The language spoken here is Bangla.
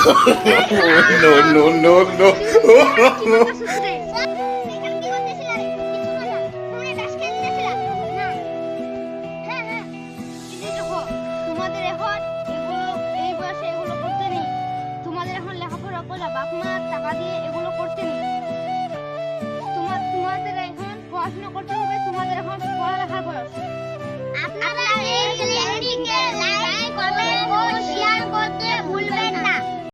No, no, no, no. তোমাদের এখন এগুলো এই বয়সে এগুলো করতে নেই। তোমাদের এখন লেখাপড়া করে বাপ মা টাকা দিয়ে এগুলো করতে নেই। তোমাদের এখন পড়াশোনা করতে হবে, তোমাদের এখন পড়ালেখার বয়স। আপনারা এই